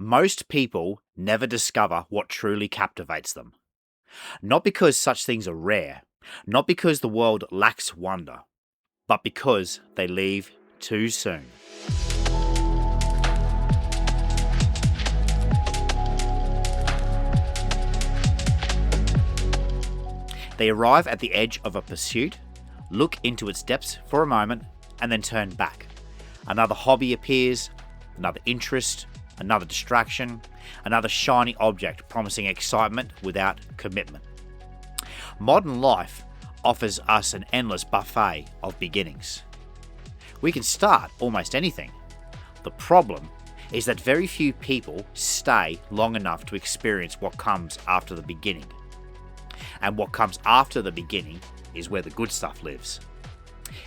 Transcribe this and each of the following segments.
Most people never discover what truly captivates them. Not because such things are rare, not because the world lacks wonder, but because they leave too soon. They arrive at the edge of a pursuit, look into its depths for a moment, and then turn back. Another hobby appears, another interest, another distraction, another shiny object promising excitement without commitment. Modern life offers us an endless buffet of beginnings. We can start almost anything. The problem is that very few people stay long enough to experience what comes after the beginning. And what comes after the beginning is where the good stuff lives.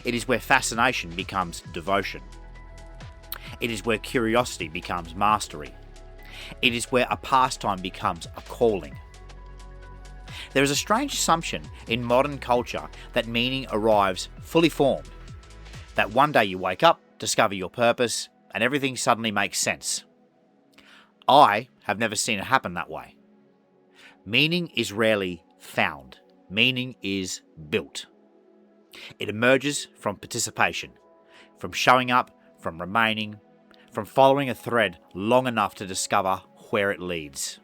It is where fascination becomes devotion. It is where curiosity becomes mastery. It is where a pastime becomes a calling. There is a strange assumption in modern culture that meaning arrives fully formed. That one day you wake up, discover your purpose, and everything suddenly makes sense. I have never seen it happen that way. Meaning is rarely found. Meaning is built. It emerges from participation, from showing up, from remaining, from following a thread long enough to discover where it leads.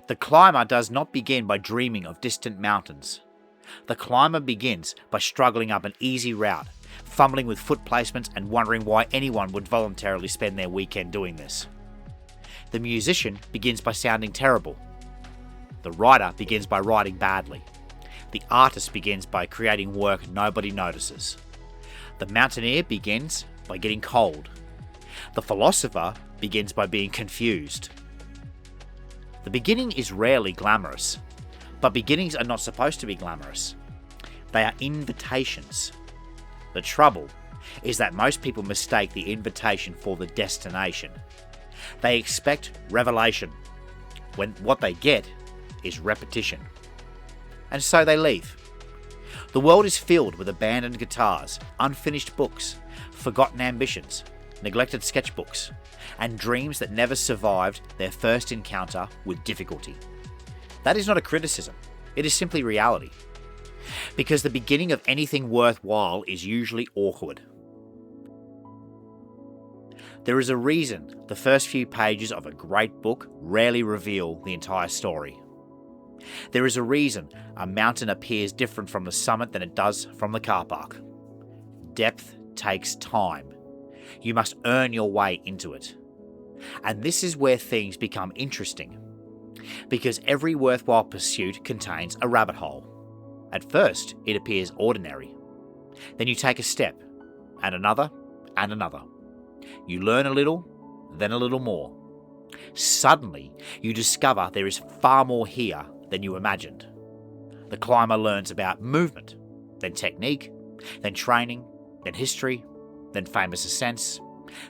The climber does not begin by dreaming of distant mountains. The climber begins by struggling up an easy route, fumbling with foot placements and wondering why anyone would voluntarily spend their weekend doing this. The musician begins by sounding terrible. The writer begins by writing badly. The artist begins by creating work nobody notices. The mountaineer begins by getting cold. The philosopher begins by being confused. The beginning is rarely glamorous, but beginnings are not supposed to be glamorous. They are invitations. The trouble is that most people mistake the invitation for the destination. They expect revelation, when what they get is repetition. And so they leave. The world is filled with abandoned guitars, unfinished books, forgotten ambitions, neglected sketchbooks, and dreams that never survived their first encounter with difficulty. That is not a criticism, it is simply reality. Because the beginning of anything worthwhile is usually awkward. There is a reason the first few pages of a great book rarely reveal the entire story. There is a reason a mountain appears different from the summit than it does from the car park. Depth takes time. You must earn your way into it. And this is where things become interesting. Because every worthwhile pursuit contains a rabbit hole. At first, it appears ordinary. Then you take a step, and another, and another. You learn a little, then a little more. Suddenly, you discover there is far more here than you imagined. The climber learns about movement, then technique, then training, then history, then famous ascents,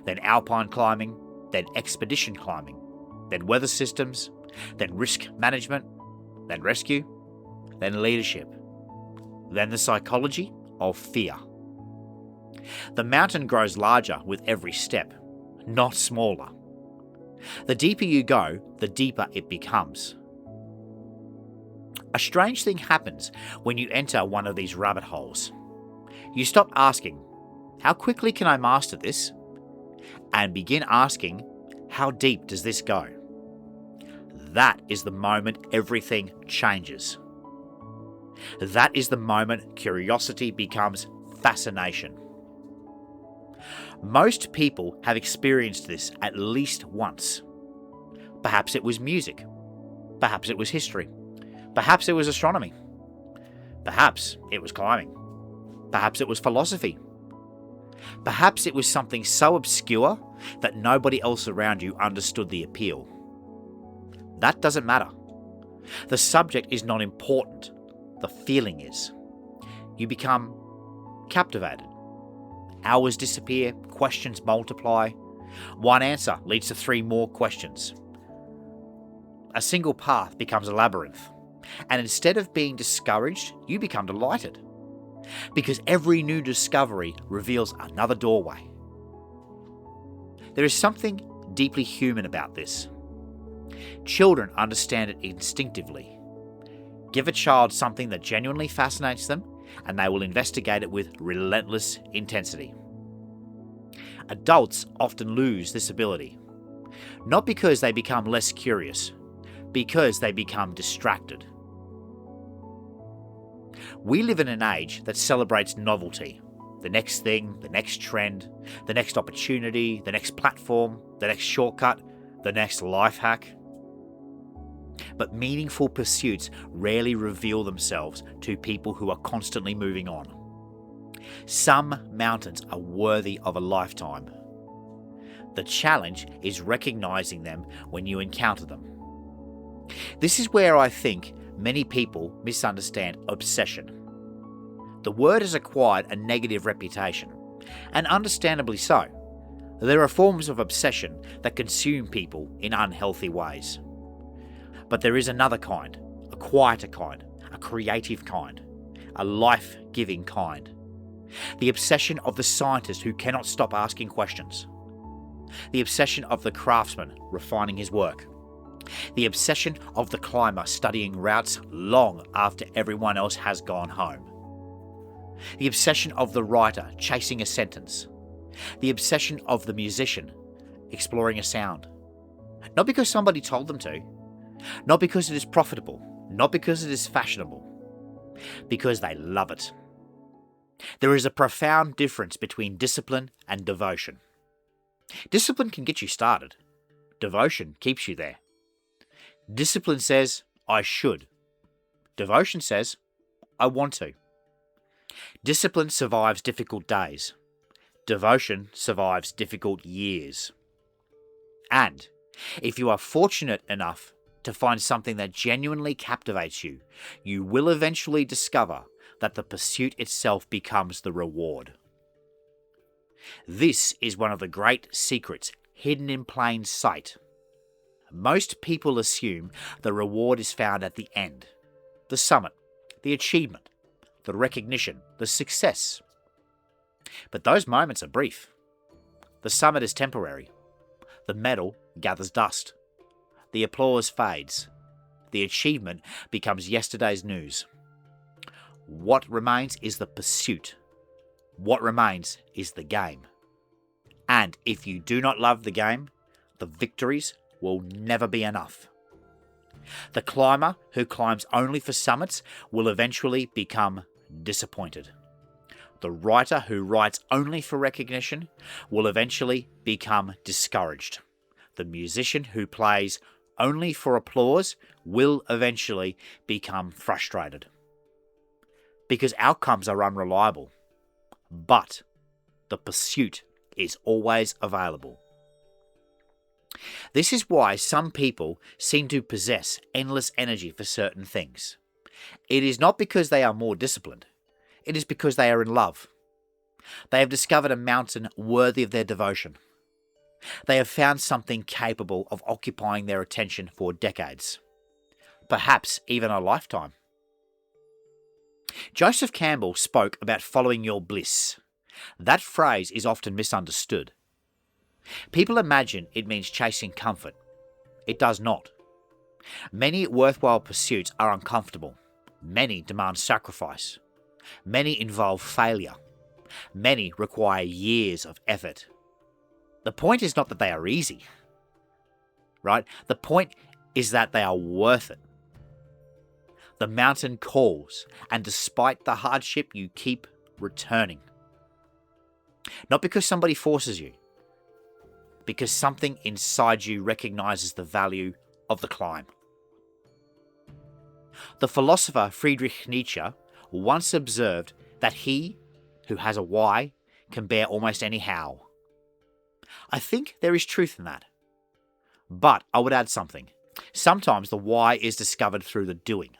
then alpine climbing, then expedition climbing, then weather systems, then risk management, then rescue, then leadership, then the psychology of fear. The mountain grows larger with every step, not smaller. The deeper you go, the deeper it becomes. A strange thing happens when you enter one of these rabbit holes. You stop asking, how quickly can I master this? And begin asking, how deep does this go? That is the moment everything changes. That is the moment curiosity becomes fascination. Most people have experienced this at least once. Perhaps it was music. Perhaps it was history. Perhaps it was astronomy. Perhaps it was climbing. Perhaps it was philosophy. Perhaps it was something so obscure that nobody else around you understood the appeal. That doesn't matter. The subject is not important. The feeling is. You become captivated. Hours disappear, questions multiply. One answer leads to 3 more questions. A single path becomes a labyrinth. And instead of being discouraged, you become delighted. Because every new discovery reveals another doorway. There is something deeply human about this. Children understand it instinctively. Give a child something that genuinely fascinates them, and they will investigate it with relentless intensity. Adults often lose this ability, not because they become less curious, because they become distracted. We live in an age that celebrates novelty. The next thing, the next trend, the next opportunity, the next platform, the next shortcut, the next life hack. But meaningful pursuits rarely reveal themselves to people who are constantly moving on. Some mountains are worthy of a lifetime. The challenge is recognizing them when you encounter them. This is where I think many people misunderstand obsession. The word has acquired a negative reputation, and understandably so. There are forms of obsession that consume people in unhealthy ways. But there is another kind, a quieter kind, a creative kind, a life-giving kind. The obsession of the scientist who cannot stop asking questions. The obsession of the craftsman refining his work. The obsession of the climber studying routes long after everyone else has gone home. The obsession of the writer chasing a sentence. The obsession of the musician exploring a sound. Not because somebody told them to, not because it is profitable, not because it is fashionable, because they love it. There is a profound difference between discipline and devotion. Discipline can get you started. Devotion keeps you there. Discipline says, I should. Devotion says, I want to. Discipline survives difficult days. Devotion survives difficult years. And if you are fortunate enough to find something that genuinely captivates you, you will eventually discover that the pursuit itself becomes the reward. This is one of the great secrets hidden in plain sight. Most people assume the reward is found at the end, the summit, the achievement, the recognition, the success. But those moments are brief. The summit is temporary. The medal gathers dust. The applause fades. The achievement becomes yesterday's news. What remains is the pursuit. What remains is the game. And if you do not love the game, the victories will never be enough. The climber who climbs only for summits will eventually become disappointed. The writer who writes only for recognition will eventually become discouraged. The musician who plays only for applause will eventually become frustrated. Because outcomes are unreliable. But the pursuit is always available. This is why some people seem to possess endless energy for certain things. It is not because they are more disciplined. It is because they are in love. They have discovered a mountain worthy of their devotion. They have found something capable of occupying their attention for decades. Perhaps even a lifetime. Joseph Campbell spoke about following your bliss. That phrase is often misunderstood. People imagine it means chasing comfort. It does not. Many worthwhile pursuits are uncomfortable. Many demand sacrifice. Many involve failure. Many require years of effort. The point is not that they are easy, right? The point is that they are worth it. The mountain calls, and despite the hardship, you keep returning. Not because somebody forces you, because something inside you recognizes the value of the climb. The philosopher Friedrich Nietzsche once observed that he who has a why can bear almost any how. I think there is truth in that. But I would add something. Sometimes the why is discovered through the doing.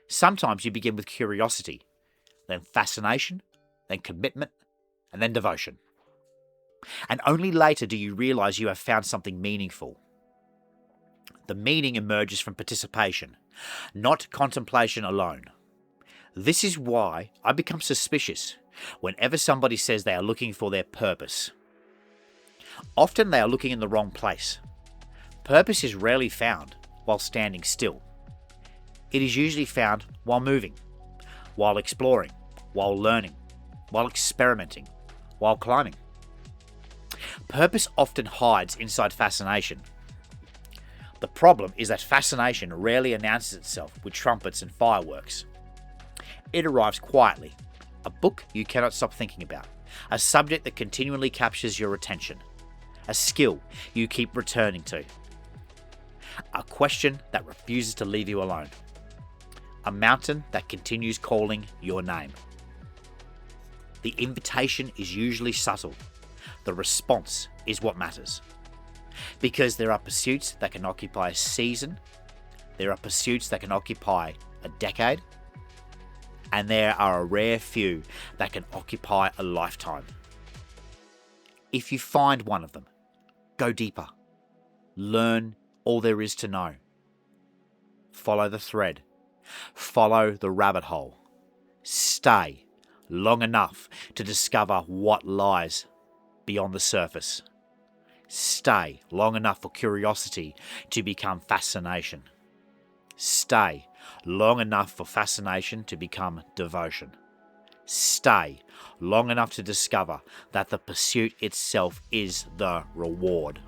Sometimes you begin with curiosity, then fascination, then commitment, and then devotion. And only later do you realize you have found something meaningful. The meaning emerges from participation, not contemplation alone. This is why I become suspicious whenever somebody says they are looking for their purpose. Often they are looking in the wrong place. Purpose is rarely found while standing still. It is usually found while moving, while exploring, while learning, while experimenting, while climbing. Purpose often hides inside fascination. The problem is that fascination rarely announces itself with trumpets and fireworks. It arrives quietly, a book you cannot stop thinking about, a subject that continually captures your attention, a skill you keep returning to, a question that refuses to leave you alone, a mountain that continues calling your name. The invitation is usually subtle. The response is what matters. Because there are pursuits that can occupy a season, there are pursuits that can occupy a decade, and there are a rare few that can occupy a lifetime. If you find one of them, go deeper. Learn all there is to know. Follow the thread. Follow the rabbit hole. Stay long enough to discover what lies beyond the surface. Stay long enough for curiosity to become fascination. Stay long enough for fascination to become devotion. Stay long enough to discover that the pursuit itself is the reward.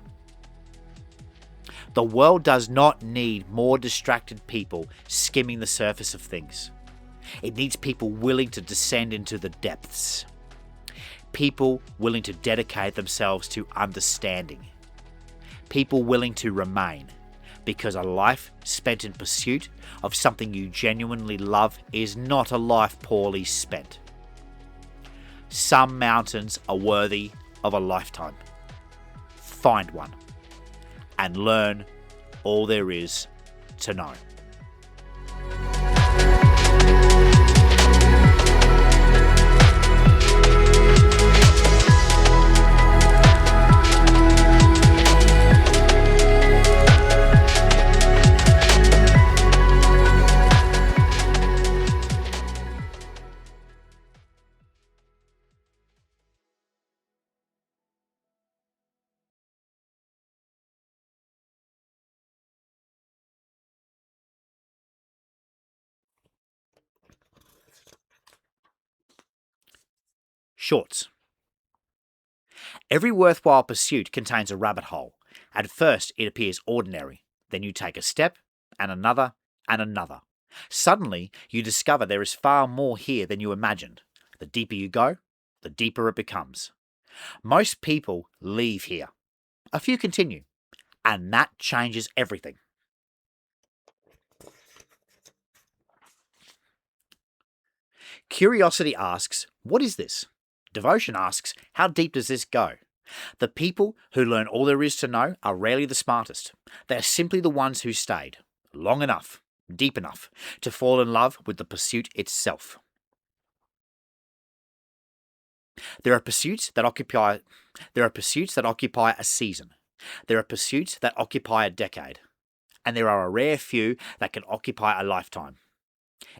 The world does not need more distracted people skimming the surface of things. It needs people willing to descend into the depths. People willing to dedicate themselves to understanding. People willing to remain, because a life spent in pursuit of something you genuinely love is not a life poorly spent. Some mountains are worthy of a lifetime. Find one and learn all there is to know. Shorts. Every worthwhile pursuit contains a rabbit hole. At first, it appears ordinary. Then you take a step, and another, and another. Suddenly, you discover there is far more here than you imagined. The deeper you go, the deeper it becomes. Most people leave here. A few continue. And that changes everything. Curiosity asks, what is this? Devotion asks, how deep does this go? The people who learn all there is to know are rarely the smartest. They are simply the ones who stayed long enough, deep enough, to fall in love with the pursuit itself. There are pursuits that occupy a season. There are pursuits that occupy a decade. And there are a rare few that can occupy a lifetime.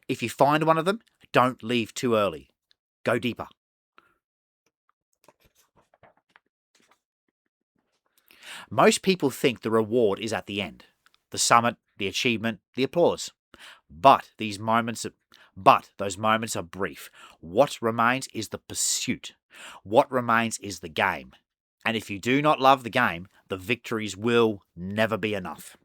If you find one of them, don't leave too early. Go deeper. Most people think the reward is at the end, the summit, the achievement, the applause. But those moments are brief. What remains is the pursuit. What remains is the game. And if you do not love the game, the victories will never be enough.